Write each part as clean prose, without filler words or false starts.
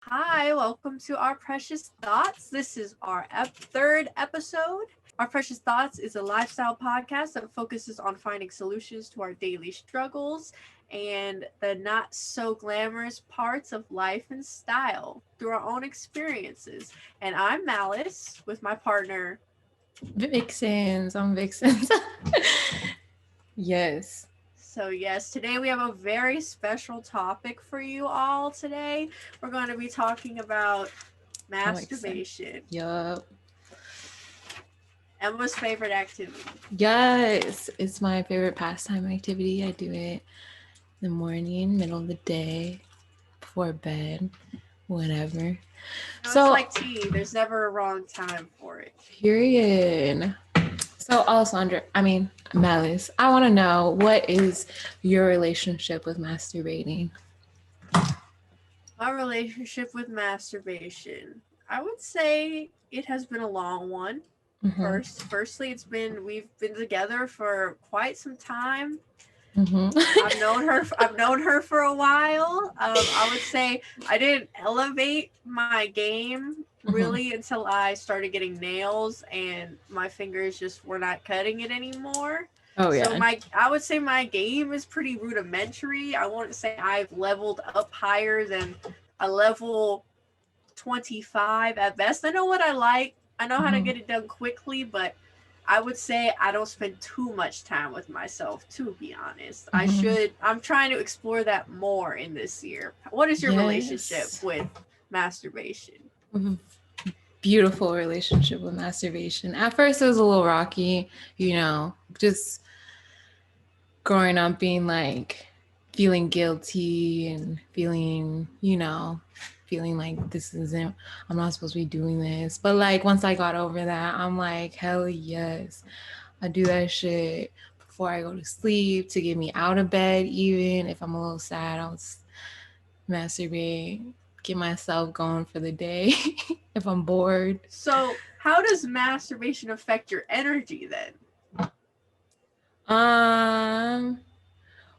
Hi, welcome to Our Precious Thots. This is our third episode. Our Precious Thots is a lifestyle podcast that focuses on finding solutions to our daily struggles and the not so glamorous parts of life and style through our own experiences. And I'm Malice with my partner. Vixens. I'm Vixens. Yes. So, yes, today we have a very special topic for you all today. We're going to be talking about masturbation. Yup. Emma's favorite activity. Yes. It's my favorite pastime activity. I do it in the morning, middle of the day, before bed, whatever. No, it's like tea. There's never a wrong time for it. Period. So, Malice, I want to know, what is your relationship with masturbating? My relationship with masturbation, I would say it has been a long one. Mm-hmm. Firstly, we've been together for quite some time. Mm-hmm. I've known her for a while. I would say I didn't elevate my game really until I started getting nails and my fingers just were not cutting it anymore. Oh yeah. So I would say my game is pretty rudimentary. I wouldn't say I've leveled up higher than a level 25 at best. I know what I like. I know how to get it done quickly, but I would say I don't spend too much time with myself, to be honest. I'm trying to explore that more in this year. What is your relationship with masturbation? Beautiful relationship with masturbation. At first it was a little rocky, just growing up being like feeling guilty and feeling like I'm not supposed to be doing this. But like once I got over that, I'm like, hell yes. I do that shit before I go to sleep to get me out of bed. Even if I'm a little sad, I'll masturbate, get myself going for the day if I'm bored. So how does masturbation affect your energy then?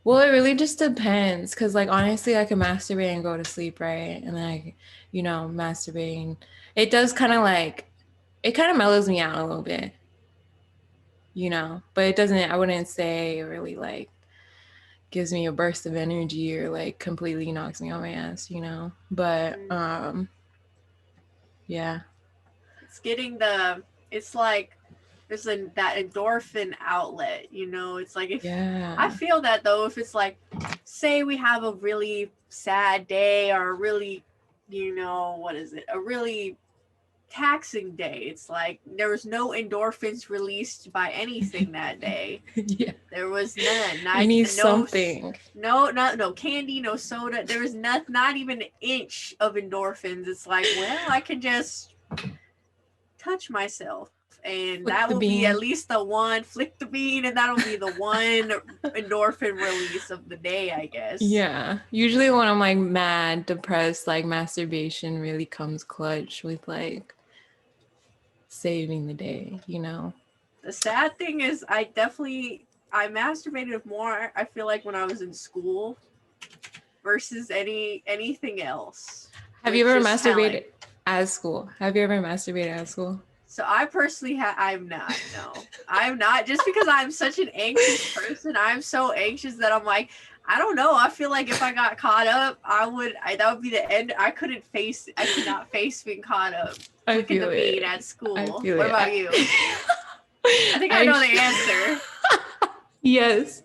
Well, it really just depends, because like honestly I can masturbate and go to sleep, right? And then masturbating, it does kind of mellows me out a little bit, but I wouldn't say it really like gives me a burst of energy or like completely knocks me on my ass, but yeah. It's like there's that endorphin outlet, it's like Yeah. I feel that though, if it's like, say we have a really sad day or a really, a really taxing day, it's like there was no endorphins released by anything that day. Yeah. There was none. You need something. No candy, no soda. There was not even an inch of endorphins. It's like, well, I can just touch myself, and that will be at least the one flick the bean, and that'll be the one endorphin release of the day, I guess. Yeah, usually when I'm like mad, depressed, like masturbation really comes clutch with like saving the day. The sad thing is I masturbated more, I feel like, when I was in school versus anything else. Have you ever masturbated at school? So I personally I'm not. No, I'm not. Just because I'm such an anxious person, I'm so anxious that I'm like, I don't know. I feel like if I got caught up, that would be the end. I could not face being caught up. I feel the it. Bean at school. What it. about you? I think I know the answer. Yes,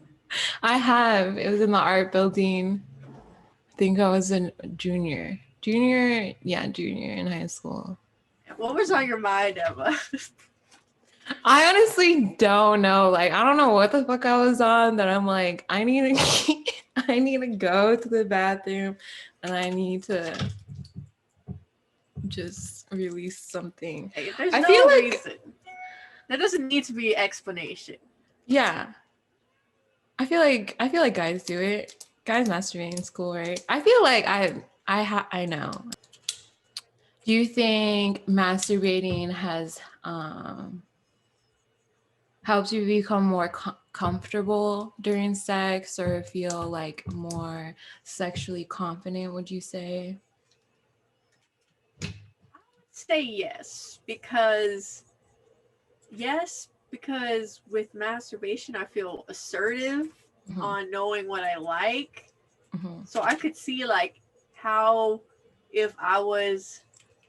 I have. It was in the art building. I think I was a junior in high school. What was on your mind, Emma? I honestly don't know. Like, I don't know what the fuck I was on, that I'm like, I need to go to the bathroom and I need to just release something. Hey, there's no reason. There doesn't need to be explanation. Yeah. I feel like guys do it. Guys masturbate in school, right? I feel like I know. Do you think masturbating has helps you become more comfortable during sex, or feel like more sexually confident, would you say? say yes, because with masturbation I feel assertive on knowing what I like. So I could see like how if I was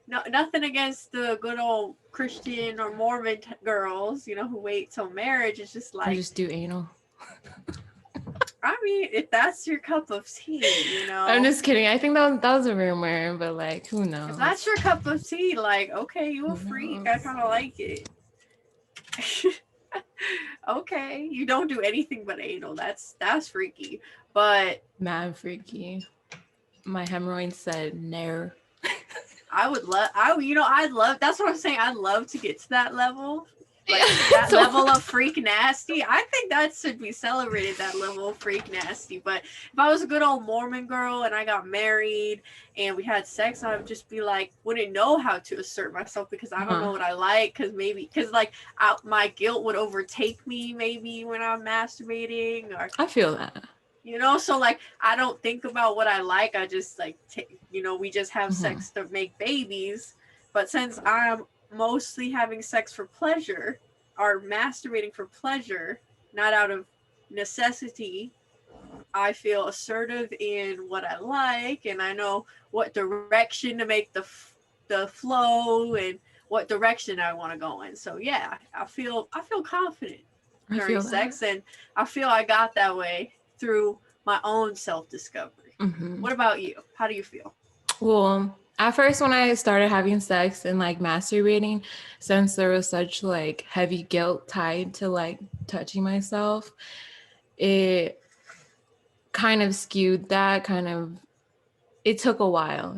nothing against the good old Christian or Mormon girls, who wait till marriage. It's just Or like, just do anal. I mean, if that's your cup of tea, I'm just kidding. I think that was a rumor, but like, who knows? if that's your cup of tea, like, okay, you a freak. I kind of like it. Okay, you don't do anything but anal. That's freaky. But mad freaky. My hemorrhoids said no. I would love. I'd love. That's what I'm saying. I'd love to get to that level. Like that level of freak nasty. I think that should be celebrated, that level of freak nasty. But if I was a good old Mormon girl and I got married and we had sex, I would just be like, wouldn't know how to assert myself because I don't know what I like. Because like my guilt would overtake me maybe when I'm masturbating. Or I feel that. So like I don't think about what I like. I just like we just have sex to make babies. But since I'm mostly having sex for pleasure or masturbating for pleasure, not out of necessity, I feel assertive in what I like, and I know what direction to make the flow and what direction I want to go in. So yeah, I feel confident during sex, and I feel I got that way through my own self-discovery. What about you? How do you feel? Well, at first when I started having sex and like masturbating, since there was such like heavy guilt tied to like touching myself, it kind of skewed that it took a while,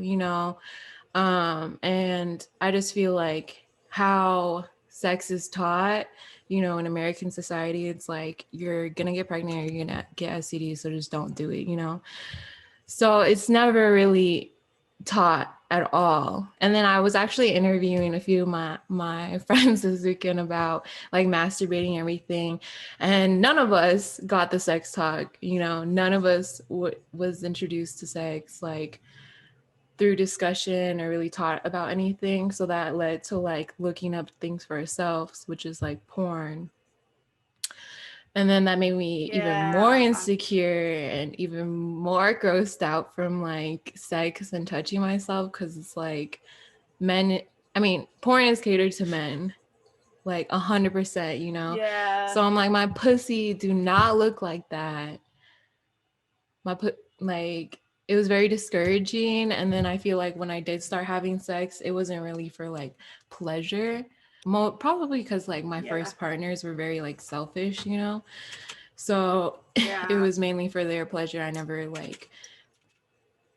and I just feel like how sex is taught, in American society, it's like you're gonna get pregnant or you're gonna get STD, so just don't do it, so it's never really taught at all. And then I was actually interviewing a few of my friends this weekend about like masturbating and everything, and none of us got the sex talk. None of us was introduced to sex like through discussion or really taught about anything. So that led to like looking up things for ourselves, which is like porn. And then that made me even more insecure and even more grossed out from like sex and touching myself, because it's like porn is catered to men, like 100%, Yeah. So I'm like, my pussy do not look like that. It was very discouraging. And then I feel like when I did start having sex, it wasn't really for like pleasure. Probably because like my first partners were very like selfish, so it was mainly for their pleasure. I never like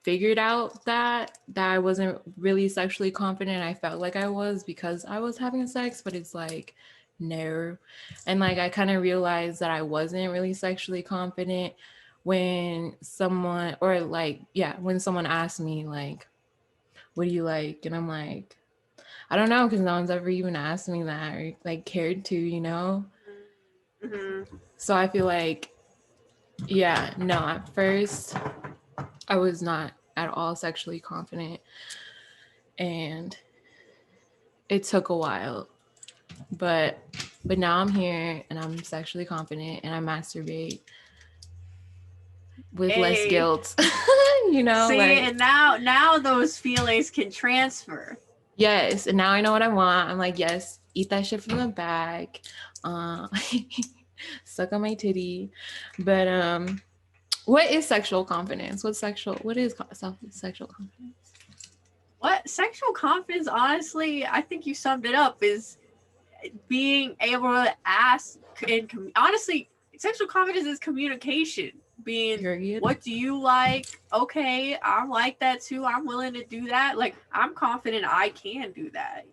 figured out that I wasn't really sexually confident. I felt like I was because I was having sex, but it's like no. And like I kind of realized that I wasn't really sexually confident when someone asked me like, what do you like? And I'm like, I don't know, because no one's ever even asked me that or like cared to. So I feel like, at first I was not at all sexually confident, and it took a while, but now I'm here and I'm sexually confident and I masturbate with less guilt. See, and now those feelings can transfer. Yes, and now I know what I want. I'm like, yes, eat that shit from the back, suck on my titty. But what is sexual confidence? What is sexual confidence? What sexual confidence, honestly, I think you summed it up, is being able to ask honestly, sexual confidence is communication. What do you like? Okay, I like that too. I'm willing to do that. Like, I'm confident I can do that.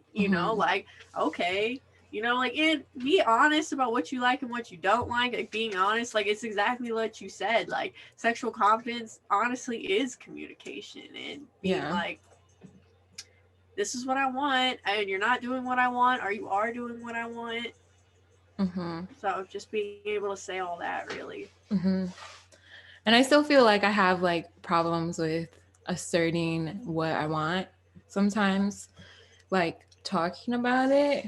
Like, okay, and be honest about what you like and what you don't like. Like, being honest, like, it's exactly what you said. Like, sexual confidence honestly is communication and being like, this is what I want, and you're not doing what I want, or you are doing what I want. So just being able to say all that, really. And I still feel like I have like problems with asserting what I want sometimes, like talking about it.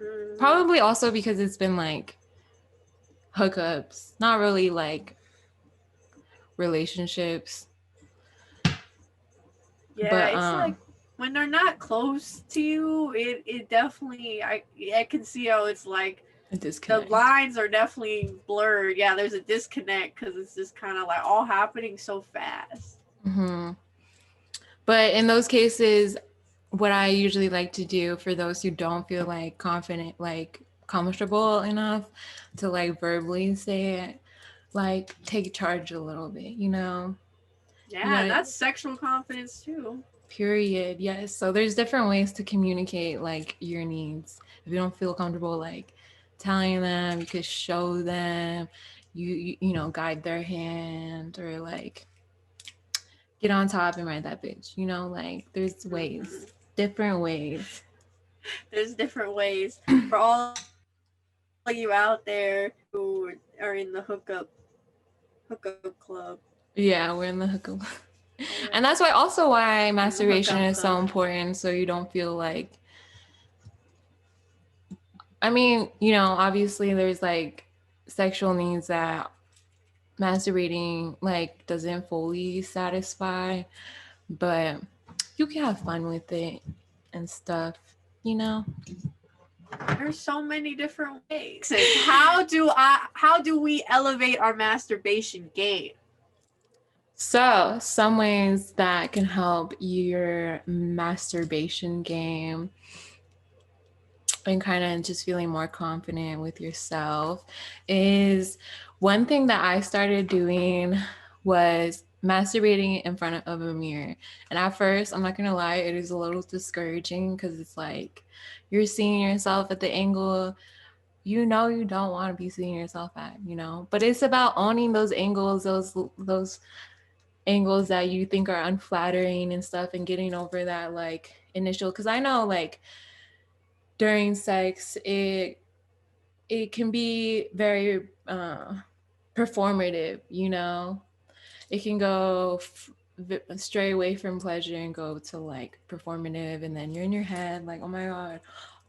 Mm-hmm. Probably also because it's been like hookups, not really like relationships. Yeah, But it's like when they're not close to you, it definitely I can see how it's like a the disconnect. lines are definitely blurred. Yeah, there's a disconnect because it's just kind of like all happening so fast. Hmm. But in those cases, what I usually like to do for those who don't feel like confident, like comfortable enough to like verbally say it, like take charge a little bit, you know? You Yeah, and got that's sexual confidence too. period. Yes. So there's different ways to communicate like your needs. If you don't feel comfortable like telling them, you could show them, you know, guide their hand or like get on top and ride that bitch. You know, like there's Hmm. ways, different ways. There's different ways for all you out there who are in the hookup club. Yeah, we're in the hookup. Or And that's why also why in the hookup masturbation is club. so important so you don't feel like I mean, you know, obviously there's like sexual needs that masturbating like doesn't fully satisfy, but you can have fun with it and stuff, you know? There's so many different ways. How do we elevate our masturbation game? So, some ways that can help your masturbation game and kind of just feeling more confident with yourself is one thing that I started doing was masturbating in front of a mirror. And at first, I'm not gonna lie, it is a little discouraging because it's like you're seeing yourself at the angle you know you don't want to be seeing yourself at, you know. But it's about owning those angles, those angles that you think are unflattering and stuff, and getting over that like initial. Because I know like during sex, it can be very performative, you know. It can go stray away from pleasure and go to like performative, and then you're in your head like, oh my god,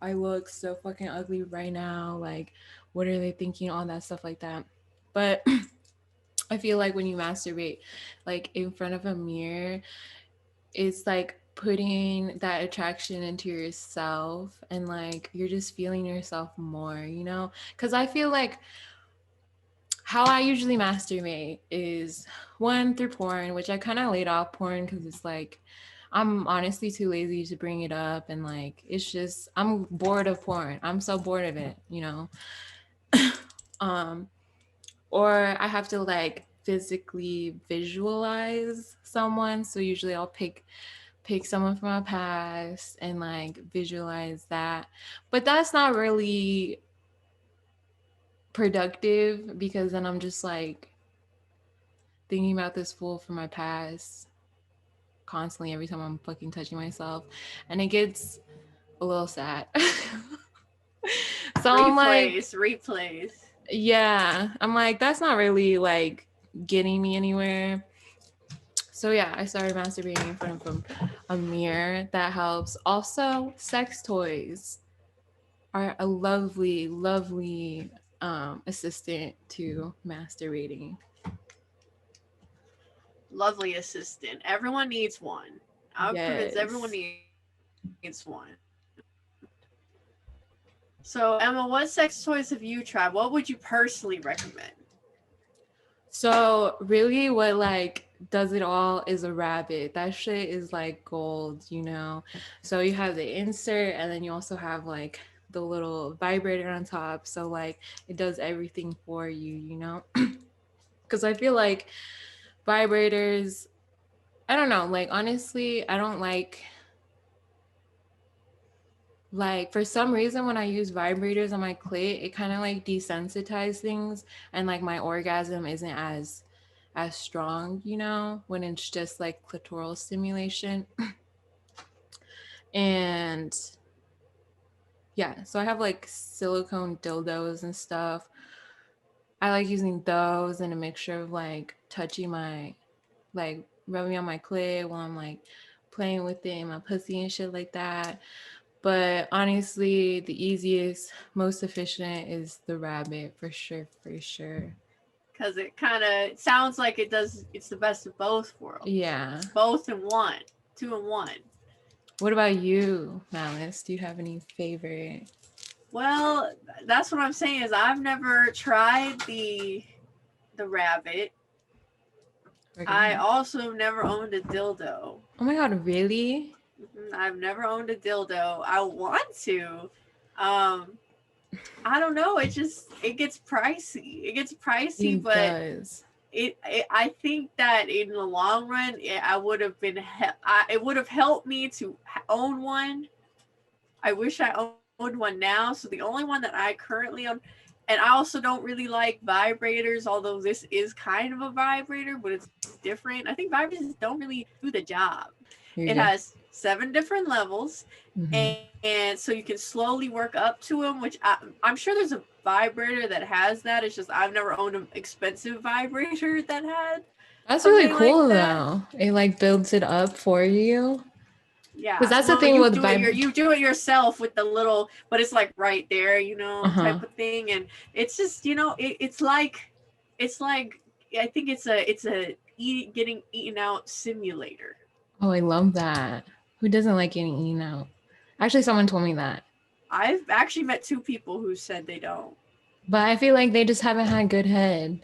I look so fucking ugly right now, like what are they thinking, all that stuff like that. But I feel like when you masturbate like in front of a mirror, it's like putting that attraction into yourself, and like you're just feeling yourself more, you know. Because I feel like how I usually masturbate is one through porn, which I kind of laid off porn because it's like I'm honestly too lazy to bring it up, and like it's just I'm bored of porn. I'm so bored of it, you know. um or I have to like physically visualize someone, so usually I'll pick someone from my past and like visualize that. But that's not really productive because then I'm just like thinking about this fool from my past constantly every time I'm fucking touching myself, and it gets a little sad. So I'm like, Replays. yeah, I'm like, that's not really like getting me anywhere. So yeah, I started masturbating in front of a mirror. That helps. Also, sex toys are a lovely, lovely assistant to masturbating. Lovely assistant. Everyone needs one. I would convince everyone Yes. needs one. So, Emma, what sex toys have you tried? What would you personally recommend? So really what like does it all is a rabbit. That shit is like gold, you know. So you have the insert and then you also have like the little vibrator on top. So like it does everything for you, you know? Cuz I feel like vibrators, I don't know, like honestly, I don't like for some reason when I use vibrators on my clit, it kind of like desensitizes things, and like my orgasm isn't as strong, you know, when it's just like clitoral stimulation. And yeah, so I have like silicone dildos and stuff. I like using those in a mixture of like touching my like rubbing on my clit while I'm like playing with it in my pussy and shit like that. But honestly, the easiest, most efficient is the rabbit for sure, for sure. Because it kind of sounds like it's the best of both worlds. Yeah. It's both in one, two in one. What about you, Malice? Do you have any favorite? Well, that's what I'm saying is I've never tried the rabbit. I also never owned a dildo. Oh my god, really? I've never owned a dildo. I want to. I don't know. It gets pricey. It gets pricey, It but does. I think that in the long run, it would have helped me to own one. I wish I owned one now. So the only one that I currently own, and I also don't really like vibrators, although this is kind of a vibrator, but it's different. I think vibrators don't really do the job. It has 7 different levels, and so you can slowly work up to them, which I'm sure there's a vibrator that has that. It's just I've never owned an expensive vibrator that had. That's really cool like though. It like builds it up for you. Yeah, because that's the thing with you do it yourself with the little, but it's like right there, type of thing, and it's just it's like I think it's a getting eaten out simulator. Oh, I love that. Who doesn't like getting eaten out? Actually, someone told me that. I've actually met 2 people who said they don't. But I feel like they just haven't had good head.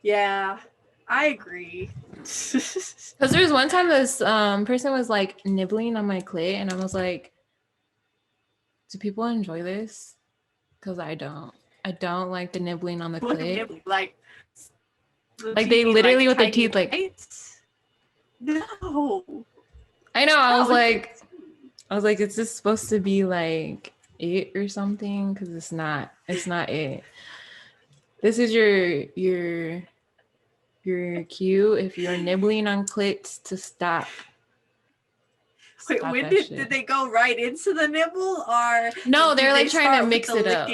Yeah, I agree. Because there was one time this person was like nibbling on my clit, and I was like, do people enjoy this? Because I don't. I don't like the nibbling on the clit. Like they literally with their teeth like. Bites? No. I know. I was like, is this supposed to be like it or something? Because it's not. It's not it. This is your cue if you're nibbling on clits to stop. Wait, when did they go right into the nibble, or no? They're like trying to mix it up.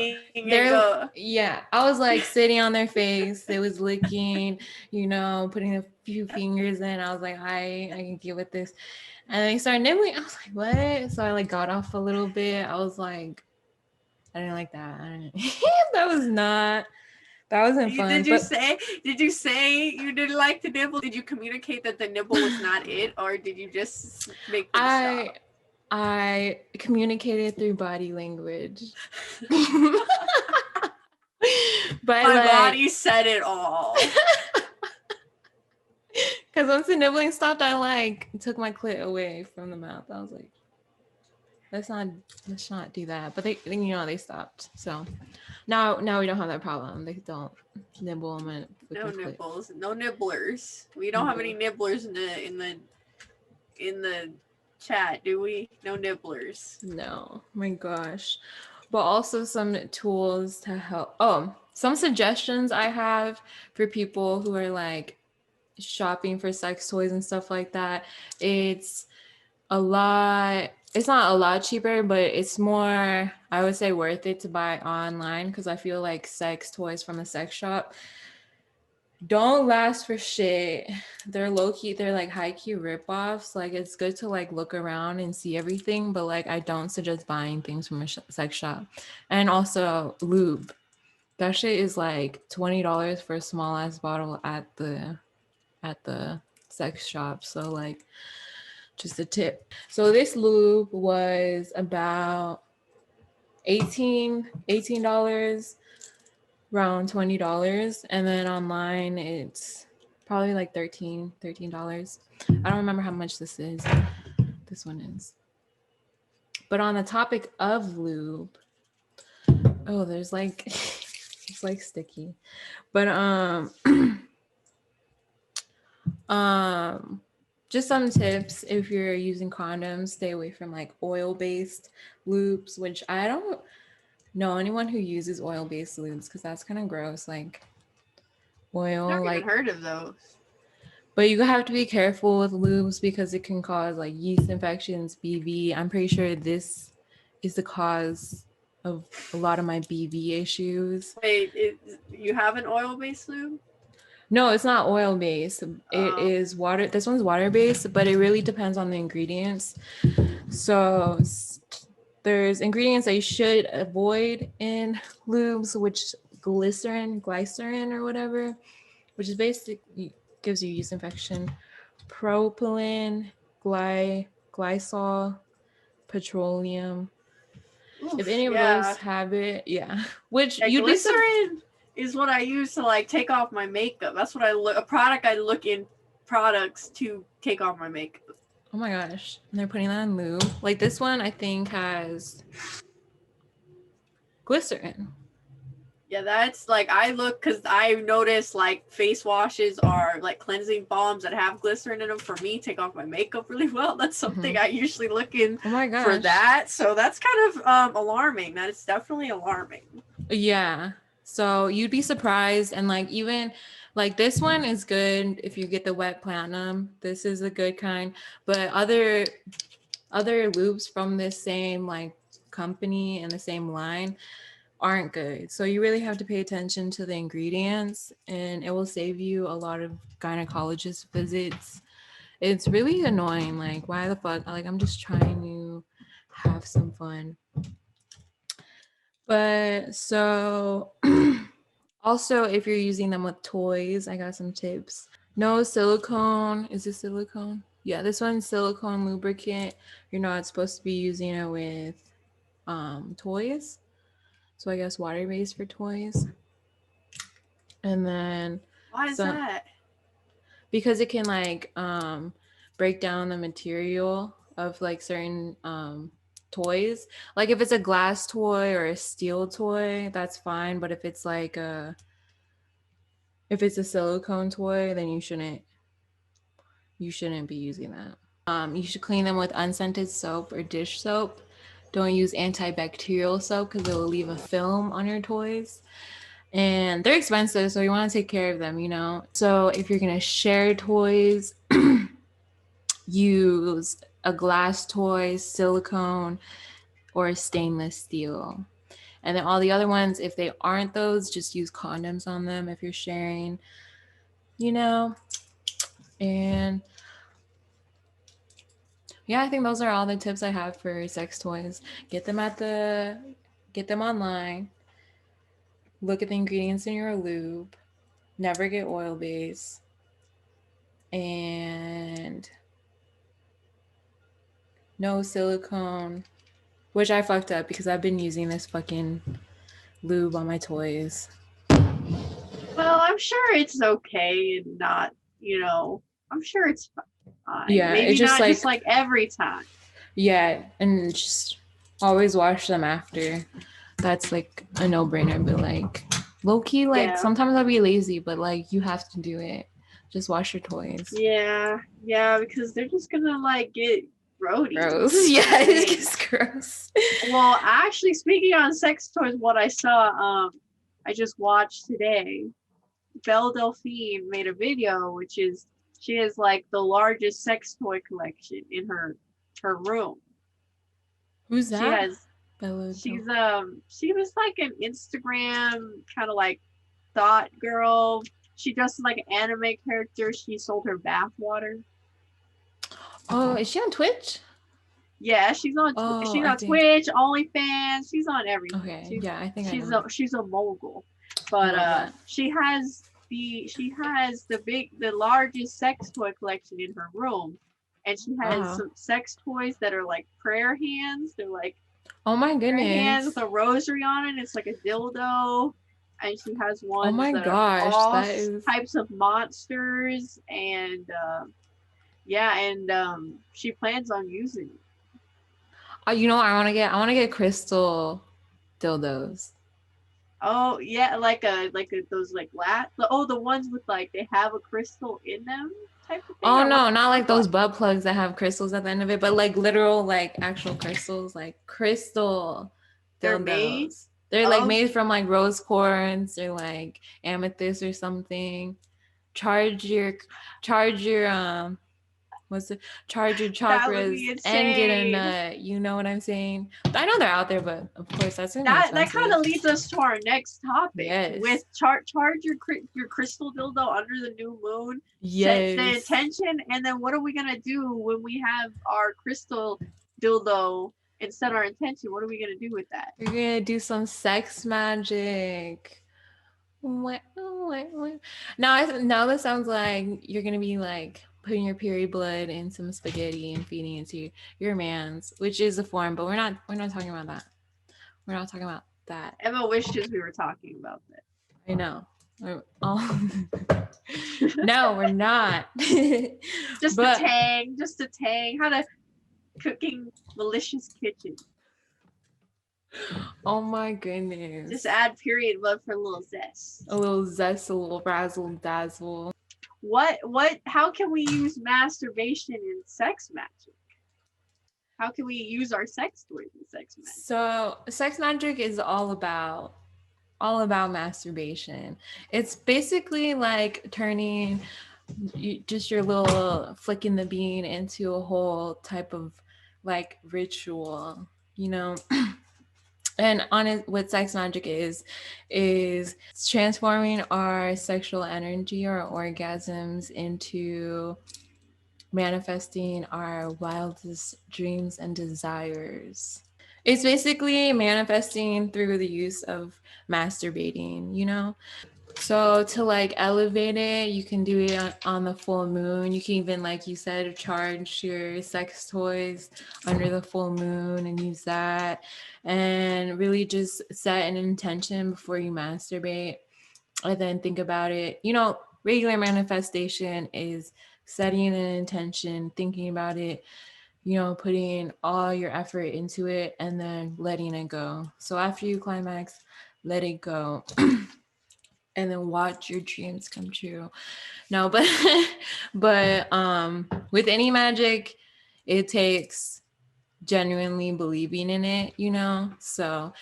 Yeah, I was like sitting on their face. They was licking, putting a few fingers in. I was like, I can get with this, and they started nibbling. I was like, what? So I like got off a little bit. I was like, I didn't like that. That wasn't fun. Did you say you didn't like the nibble? Did you communicate that the nibble was not it, or did you just make them stop? I communicated through body language. But my body said it all. Because once the nibbling stopped, I took my clit away from the mouth. I was like, let's not do that. But they stopped. So now we don't have that problem. They don't nibble them. No nibbles, no nibblers. We don't have any nibblers in the chat, do we? No nibblers. No, my gosh. But also some tools to help. Oh, some suggestions I have for people who are like shopping for sex toys and stuff like that. It's not a lot cheaper, but it's more, I would say, worth it to buy online, because I feel like sex toys from a sex shop don't last for shit. They're low-key, they're like high-key rip-offs. Like, it's good to like look around and see everything, but like I don't suggest buying things from a sex shop. And also lube. That shit is like $20 for a small ass bottle at the sex shop. So like, just a tip. So this lube was about $18, around $20, and then online it's probably like $13. I don't remember how much this one is. But on the topic of lube, there's like it's like sticky. But just some tips. If you're using condoms, stay away from like oil-based lubes, which I don't know anyone who uses oil-based lubes, because that's kind of gross. Like oil, I've never even heard of those. But you have to be careful with lubes because it can cause like yeast infections, BV. I'm pretty sure this is the cause of a lot of my BV issues. Wait, you have an oil-based lube? No, it's not oil based. It Um, is water. This one's water based, but it really depends on the ingredients. So there's ingredients that you should avoid in lubes, which glycerin or whatever, which is basically gives you yeast infection. Propylene, glycol, petroleum. If oof, any of those yeah. have it, yeah. Which Yeah, you'd be glycerin is what I use to like take off my makeup. That's what I look. A product I look in products to take off my makeup. oh my gosh. And they're putting that in lube. Like this one I think has glycerin. Yeah, that's like I look because I notice like face washes are like cleansing balms that have glycerin in them. For me, take off my makeup really well. That's something I usually look in Oh my for gosh. that. So that's kind of alarming. That is definitely alarming. Yeah. So you'd be surprised. And like even like this one is good if you get the wet platinum. This is a good kind. But other lubes from this same like company and the same line aren't good. So you really have to pay attention to the ingredients and it will save you a lot of gynecologist visits. It's really annoying. Like, why the fuck? Like, I'm just trying to have some fun. But so also if you're using them with toys, I got some tips. No silicone. Is this silicone? Yeah, this one's silicone lubricant. You're not supposed to be using it with toys. So I guess water based for toys. And then Why is some that? because it can like break down the material of like certain toys. Like if it's a glass toy or a steel toy, that's fine. But if it's a silicone toy, then you shouldn't be using that. You should clean them with unscented soap or dish soap. Don't use antibacterial soap because it will leave a film on your toys. And they're expensive, so you want to take care of them, you know? So if you're going to share toys, use a glass toy, silicone, or stainless steel. And then all the other ones, if they aren't those, just use condoms on them if you're sharing, you know? And yeah, I think those are all the tips I have for sex toys. Get them online. Look at the ingredients in your lube. Never get oil based. And no silicone, which I fucked up because I've been using this fucking lube on my toys. Well, I'm sure it's okay and not, I'm sure it's fine. Yeah, it's Maybe just not just like every time. yeah, and just always wash them after. That's like a no-brainer, but like low key, like Yeah. sometimes I'll be lazy, but like you have to do it. Just wash your toys. Yeah, because they're just gonna like get grody. Gross. Yeah, it gets gross. Well, actually, speaking on sex toys, what I saw, I just watched today. Belle Delphine made a video, which is she has like the largest sex toy collection in her room. Who's She that? has she was like an Instagram kind of like thought girl. She dressed like an anime character. She sold her bath water. Oh, is she on Twitch? Yeah, she's on Twitch, OnlyFans. She's on everything. Okay, yeah, I think she's a mogul, but she has the largest sex toy collection in her room, and she has some sex toys that are like prayer hands. They're like oh my goodness, hands with a rosary on it. It's like a dildo, and she has ones. Oh my gosh, all that is types of monsters, and she plans on using it. You know, I want to get crystal dildos. Oh yeah, those like the ones with like they have a crystal in them type of thing. Oh no, not like those butt plugs that have crystals at the end of it, but like literal like actual crystals, like crystal dildos. They're like made from like rose quartz or like amethyst or something. Charge your what's it? Charge your That would chakras be and get a insane. nut. You know what I'm saying? I know they're out there, but of course that's gonna be That expensive. kind of leads us to our next topic. Yes. With charge your crystal dildo under the new moon. Yes. Set the intention, and then what are we gonna do when we have our crystal dildo and set our intention? What are we gonna do with that? We're gonna do some sex magic. Now that sounds like you're gonna be like putting your period blood in some spaghetti and feeding it to your man's, which is a form, but we're not talking about that. We're not talking about that. Emma wishes we were talking about that. I know. No, we're not. Just a tang. How to cooking malicious kitchen. Oh my goodness. Just add period blood for a little zest. A little zest, a little razzle dazzle. How can we use masturbation in sex magic? How can we use our sex toys in sex magic? So sex magic is all about masturbation. It's basically like turning just your little flicking the bean into a whole type of like ritual, you know. And on it, what sex magic is transforming our sexual energy or orgasms into manifesting our wildest dreams and desires. It's basically manifesting through the use of masturbating, you know? So to like elevate it, you can do it on the full moon. You can even, like you said, charge your sex toys under the full moon and use that. And really just set an intention before you masturbate and then think about it. You know, regular manifestation is setting an intention, thinking about it, you know, putting all your effort into it and then letting it go. So after you climax, let it go. And then watch your dreams come true. No, but with any magic, it takes genuinely believing in it, you know? So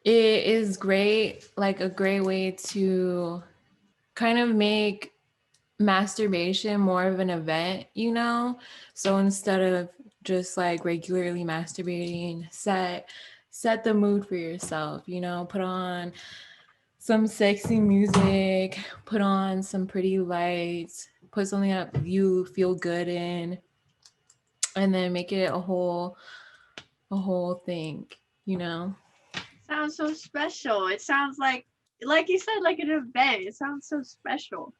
it is great, like a great way to kind of make masturbation more of an event, you know? So instead of just like regularly masturbating, set the mood for yourself, you know, put on some sexy music, put on some pretty lights, put something that you feel good in, and then make it a whole thing, you know? Sounds so special. It sounds like you said, like an event. It sounds so special.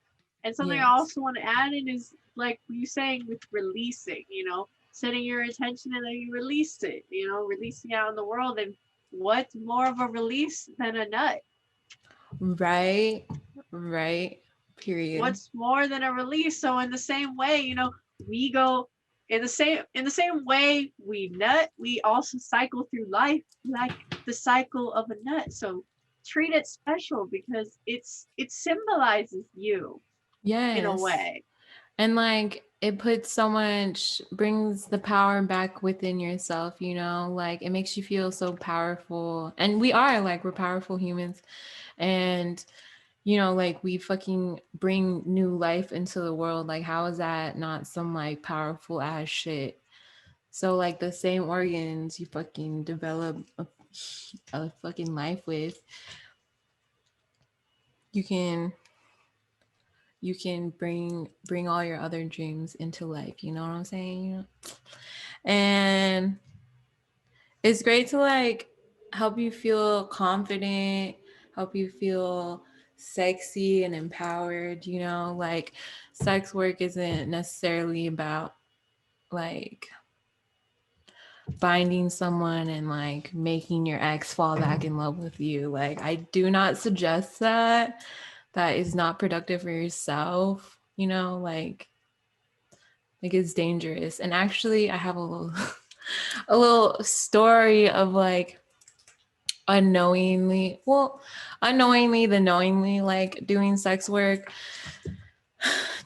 And something I also want to add in is like you saying with releasing, you know, setting your intention and then you release it, you know, releasing out in the world. And what's more of a release than a nut? Right. Period. What's more than a release? So in the same way, you know, we go in the same way we nut, we also cycle through life like the cycle of a nut. So treat it special because it symbolizes you. Yes. In a way. And like it brings the power back within yourself, you know, like it makes you feel so powerful. And we're powerful humans. And, you know, like we fucking bring new life into the world. Like, how is that not some like powerful ass shit? So like the same organs you fucking develop a fucking life with, you can bring all your other dreams into life, you know what I'm saying? You know? And it's great to like help you feel confident, help you feel sexy and empowered, you know? Like sex work isn't necessarily about like finding someone and like making your ex fall back in love with you. Like I do not suggest that. That is not productive for yourself, you know, like it's dangerous. And actually I have a little story of like unknowingly like doing sex work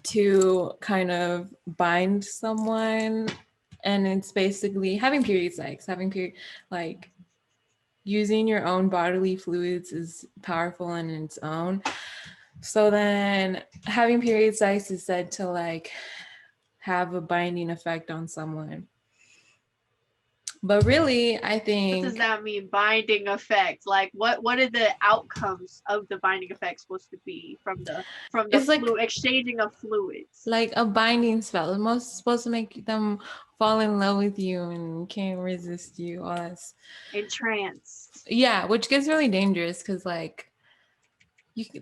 to kind of bind someone. And it's basically having like using your own bodily fluids is powerful in its own. So then having period sex is said to like have a binding effect on someone. But really, I think... What does that mean, binding effect? Like, what are the outcomes of the binding effect supposed to be from the exchanging of fluids? Like a binding spell. It's most supposed to make them fall in love with you and can't resist you. All that's entranced. Yeah, which gets really dangerous because, like,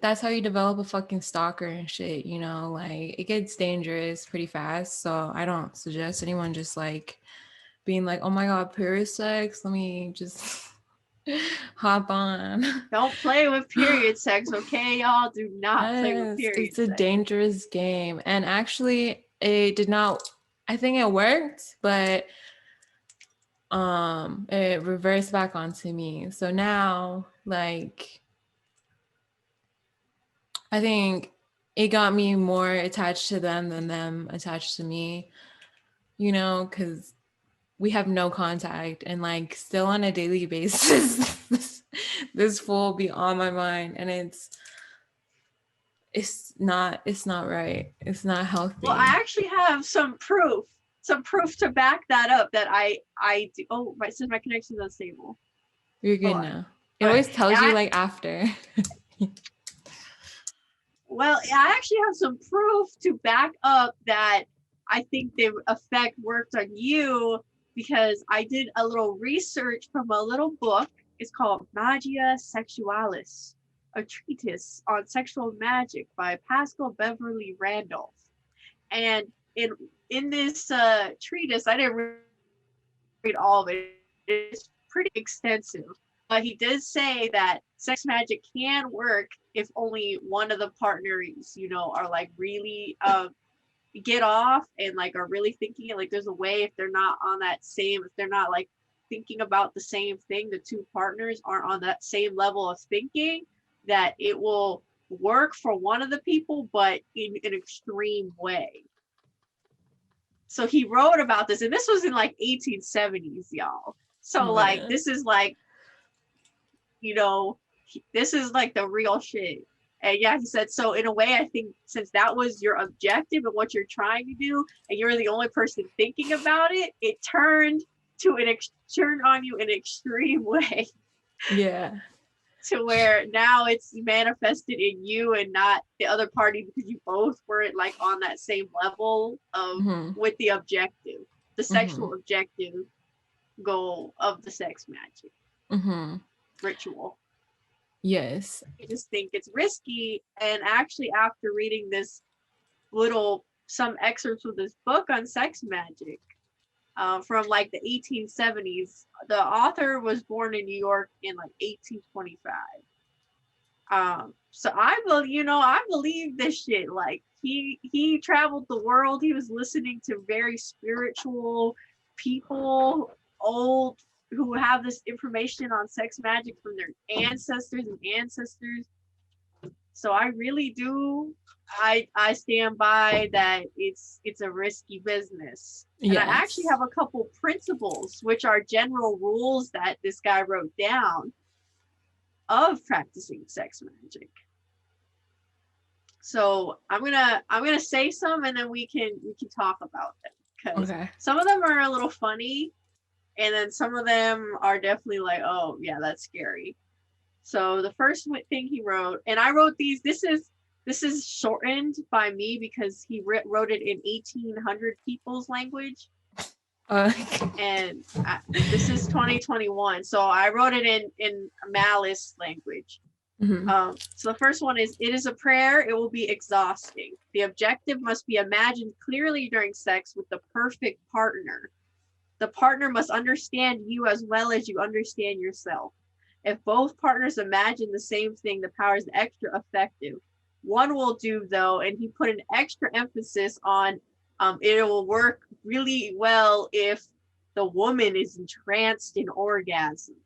that's how you develop a fucking stalker and shit, you know? Like, it gets dangerous pretty fast. So I don't suggest anyone just, like, being like, oh my God, period sex, let me just hop on. Don't play with period sex, okay, y'all? Do not play with period sex. It's a sex. dangerous game. And actually, it did not, I think it worked, but it reversed back onto me. So now, like, I think it got me more attached to them than them attached to me, you know, because we have no contact, and like still on a daily basis this fool be on my mind, and it's not right. It's not healthy. Well, I actually have some proof to back that up, that I do. Oh, my connection's unstable. You're good now. It always tells you like after. Well, I actually have some proof to back up that I think the effect worked on you, because I did a little research from a little book. It's called Magia Sexualis, a treatise on sexual magic by Pascal Beverly Randolph. And in this treatise, I didn't read all of it. It's pretty extensive. But he does say that sex magic can work if only one of the partners, you know, are like really get off and like are really thinking it. Like, there's a way, if they're not on that same, if they're not like thinking about the same thing, the two partners aren't on that same level of thinking, that it will work for one of the people, but in an extreme way. So he wrote about this, and this was in like 1870s, y'all. So like, this is like, you know, this is like the real shit. And yeah, he said, so in a way, I think since that was your objective and what you're trying to do, and you're the only person thinking about it, it turned on you in an extreme way. Yeah. To where now it's manifested in you and not the other party, because you both were like on that same level of with the objective, the sexual objective goal of the sex magic ritual. Yes. I just think it's risky. And actually, after reading some excerpts of this book on sex magic from like the 1870s, the author was born in New York in like 1825. So I believe this shit. Like, he traveled the world. He was listening to very spiritual people, old, who have this information on sex magic from their ancestors. So I really do, I stand by that it's a risky business. Yes. And I actually have a couple principles, which are general rules that this guy wrote down of practicing sex magic. So I'm gonna say some, and then we can talk about them, because some of them are a little funny. And then some of them are definitely like, oh, yeah, that's scary. So the first thing he wrote, and I wrote these, this is shortened by me because he wrote it in 1800 people's language. And this is 2021. So I wrote it in Malice language. So the first one is, it is a prayer. It will be exhausting. The objective must be imagined clearly during sex with the perfect partner. The partner must understand you as well as you understand yourself. If both partners imagine the same thing, the power is extra effective. One will do, though, and he put an extra emphasis on it will work really well if the woman is entranced in orgasm.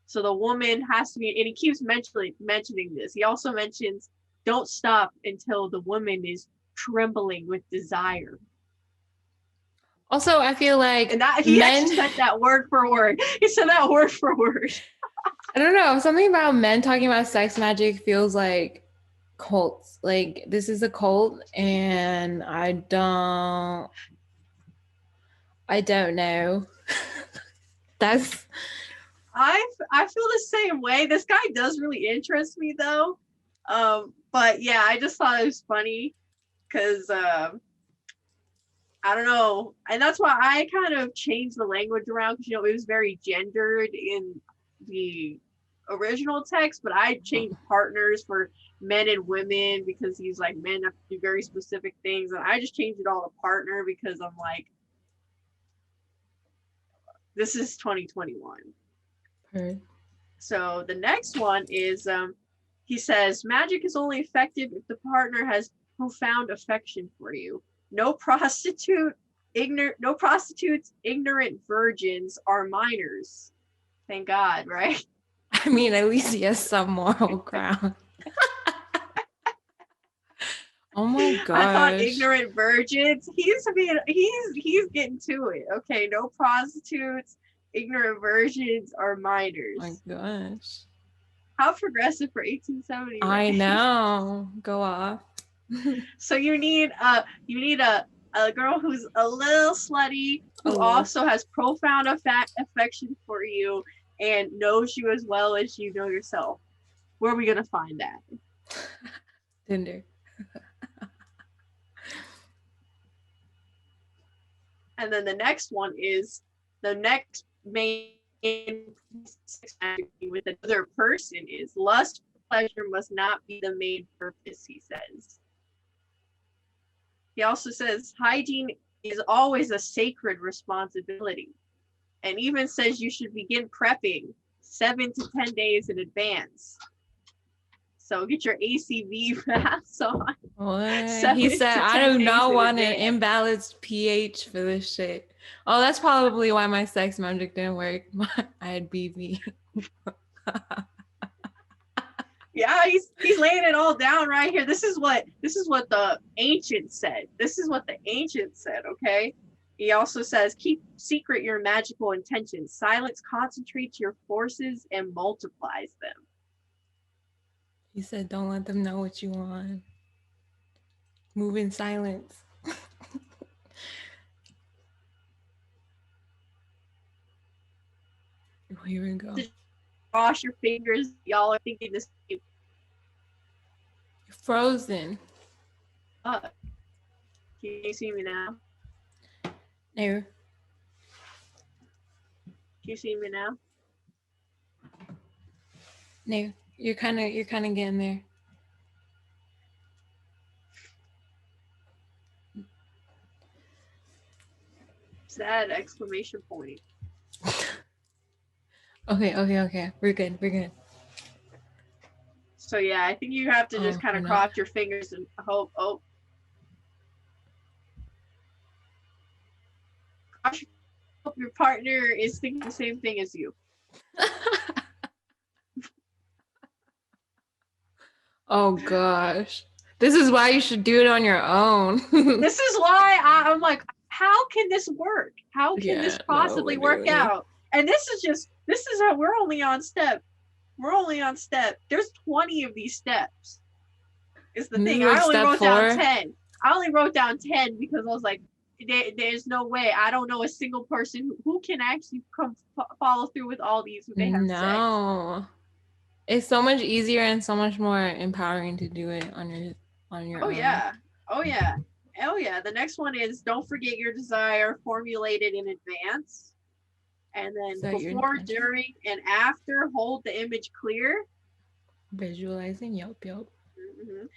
So the woman has to be, and he keeps mentioning this. He also mentions, don't stop until the woman is trembling with desire. Also, I feel like he actually said that word for word. He said that word for word. I don't know. Something about men talking about sex magic feels like cults. Like, this is a cult, and I don't know. That's I feel the same way. This guy does really interest me though. But yeah, I just thought it was funny because I don't know, and that's why I kind of changed the language around because it was very gendered in the original text, but I changed partners for men and women because he's like men have to do very specific things, and I just changed it all to partner because I'm like, this is 2021. her. So the next one is he says magic is only effective if the partner has profound affection for you. No prostitutes, ignorant virgins are minors. Thank God, right? I mean, at least he has some moral ground. Oh my gosh. I thought ignorant virgins. He's getting to it. Okay, no prostitutes, ignorant virgins are minors. Oh my gosh. How progressive for 1870. Right? I know. Go off. So you need a girl who's a little slutty, who also has profound affection for you and knows you as well as you know yourself. Where are we gonna find that? Tinder. And then the next one is the next main with another person is lust for pleasure must not be the main purpose, he says. He also says hygiene is always a sacred responsibility, and even says you should begin prepping 7 to 10 days in advance. So get your ACV baths on. What? He said, I do not want an imbalanced pH for this shit. Oh, that's probably why my sex magic didn't work. I had BV. Yeah, he's laying it all down right here. This is what the ancients said. This is what the ancients said, okay? He also says, keep secret your magical intentions. Silence concentrates your forces and multiplies them. He said, don't let them know what you want. Move in silence. Oh, here we go. Cross your fingers. Y'all are thinking this. You're frozen. Can you see me now? No. Can you see me now? No. You're kind of getting there. Sad exclamation point. Okay. We're good. So yeah, I think you have to just kind of cross your fingers and hope. Hope your partner is thinking the same thing as you. Oh gosh. This is why you should do it on your own. This is why I'm like, how can this work? How can this possibly work out? And this is how we're only on step. There's 20 of these steps. Is the thing. I only wrote down 10. I only wrote down 10 because I was like, there's no way. I don't know a single person who can actually follow through with all these when they have sex. It's so much easier and so much more empowering to do it on your own. Oh yeah. The next one is don't forget your desire formulated in advance. And then before, during, and after, hold the image clear. Visualizing, yep. Mm-hmm.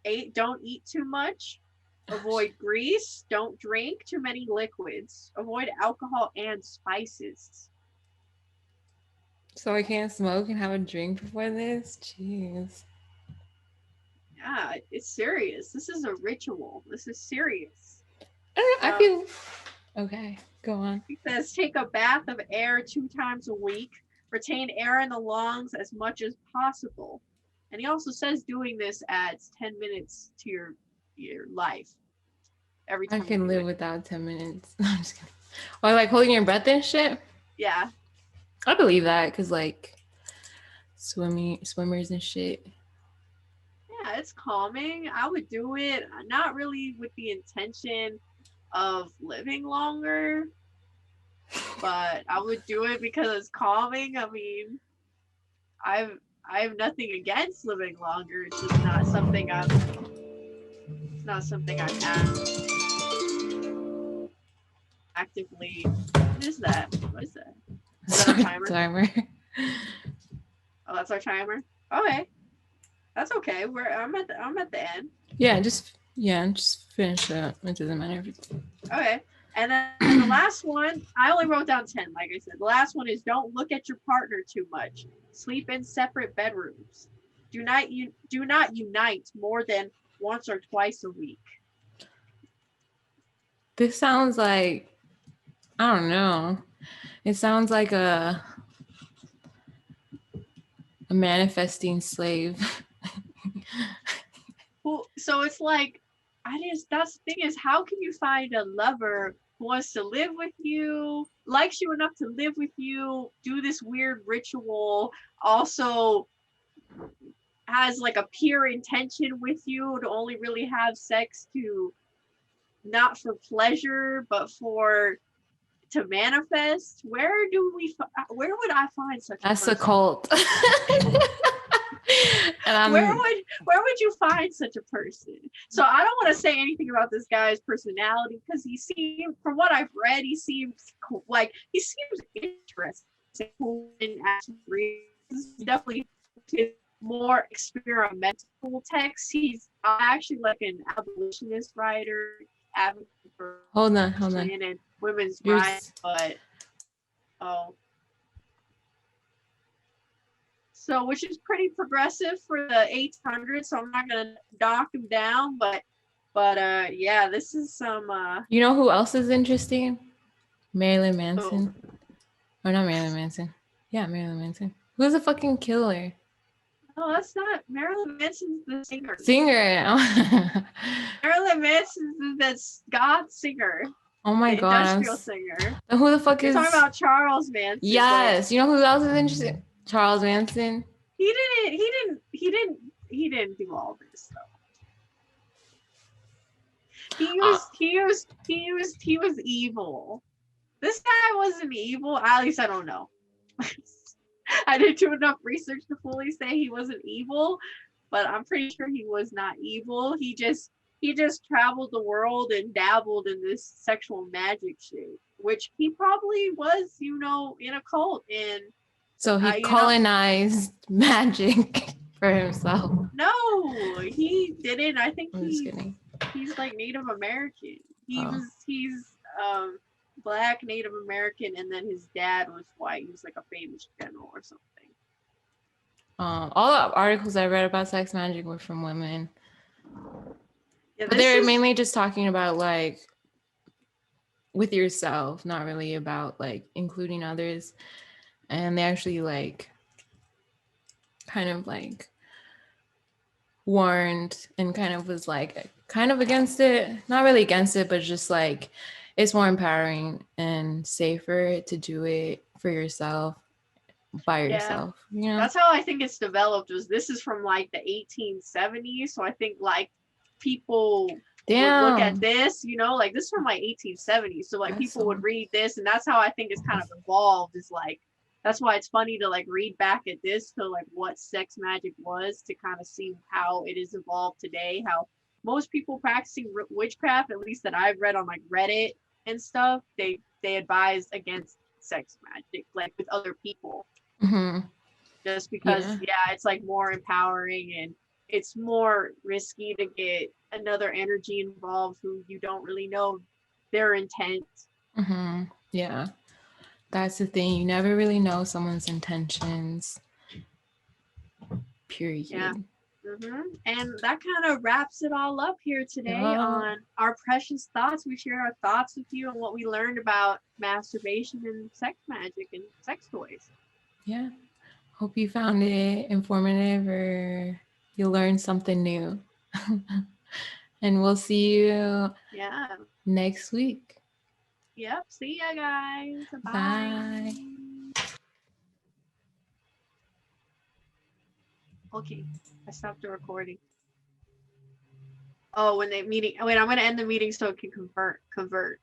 8, don't eat too much. Avoid grease. Don't drink too many liquids. Avoid alcohol and spices. So I can't smoke and have a drink before this? Jeez. Yeah, it's serious. This is a ritual. This is serious. I feel... Okay, go on. He says, take a bath of air 2 times a week. Retain air in the lungs as much as possible. And he also says doing this adds 10 minutes to your life. Every time I can live without 10 minutes. I'm just kidding. Or like holding your breath and shit? Yeah. I believe that because like swimmers and shit. Yeah, it's calming. I would do it, not really with the intention of living longer, but I would do it because it's calming. I mean, I've I have nothing against living longer. It's just not something I've actively. What is that? What is that? Is that our Sorry, timer? timer. Oh, that's our timer. Okay, that's okay. I'm at the end. Just finish it. It doesn't matter. Okay. And then the last one, I only wrote down 10, like I said. The last one is don't look at your partner too much. Sleep in separate bedrooms. Do not unite more than once or twice a week. This sounds like, I don't know. It sounds like a manifesting slave. Well, so it's like, that's the thing is, how can you find a lover who wants to live with you, likes you enough to live with you, do this weird ritual, also has like a pure intention with you to only really have sex to not for pleasure but for to manifest? Where would I find such a That's person? a cult. And where would you find such a person? So I don't want to say anything about this guy's personality because he seemed, from what I've read, he seems interesting. He's definitely more experimental text. He's actually like an abolitionist writer, advocate for hold on. men and women's rights, but so which is pretty progressive for the 1800s. So I'm not gonna knock him down, but yeah, this is some. You know who else is interesting? Marilyn Manson. Or not Marilyn Manson. Yeah, Marilyn Manson. Who's a fucking killer? No, that's not Marilyn Manson's the singer. Marilyn Manson's that God singer. Oh my god, industrial singer. Who the fuck You're is talking about Charles Manson? Yes, you know who else is interesting? Charles Manson. He didn't do all this though. He was evil. This guy wasn't evil. At least I don't know. I didn't do enough research to fully say he wasn't evil, but I'm pretty sure he was not evil. He just traveled the world and dabbled in this sexual magic shit, which he probably was, in a cult. And so he colonized magic for himself. No, he didn't. I think he's like Native American. He's Black Native American, and then his dad was white. He was like a famous general or something. All the articles I read about sex magic were from women. Yeah, but they're mainly just talking about like with yourself, not really about like including others. And they actually like kind of like warned and kind of was like kind of against it. Not really against it, but just like it's more empowering and safer to do it for yourself by yourself. That's how I think it's developed. This is from like the 1870s. So I think like people would look at this, like this is from like 1870s. So like people would read this, and that's how I think it's kind of evolved. Is like that's why it's funny to like read back at this to like what sex magic was, to kind of see how it is evolved today. How most people practicing witchcraft, at least that I've read on like Reddit and stuff, they advise against sex magic, like with other people. Mm-hmm. Just because it's like more empowering, and it's more risky to get another energy involved who you don't really know their intent. Mm-hmm. Yeah, that's the thing, you never really know someone's intentions, period. Yeah. Mm-hmm. And that kind of wraps it all up here today on Our Precious Thots. We share our thoughts with you and what we learned about masturbation and sex magic and sex toys. Yeah. Hope you found it informative or you learned something new. And we'll see you next week. Yep. See ya, guys. Bye. Bye. Okay. I stopped the recording. Oh, when they meeting. Wait, I'm gonna end the meeting so it can convert.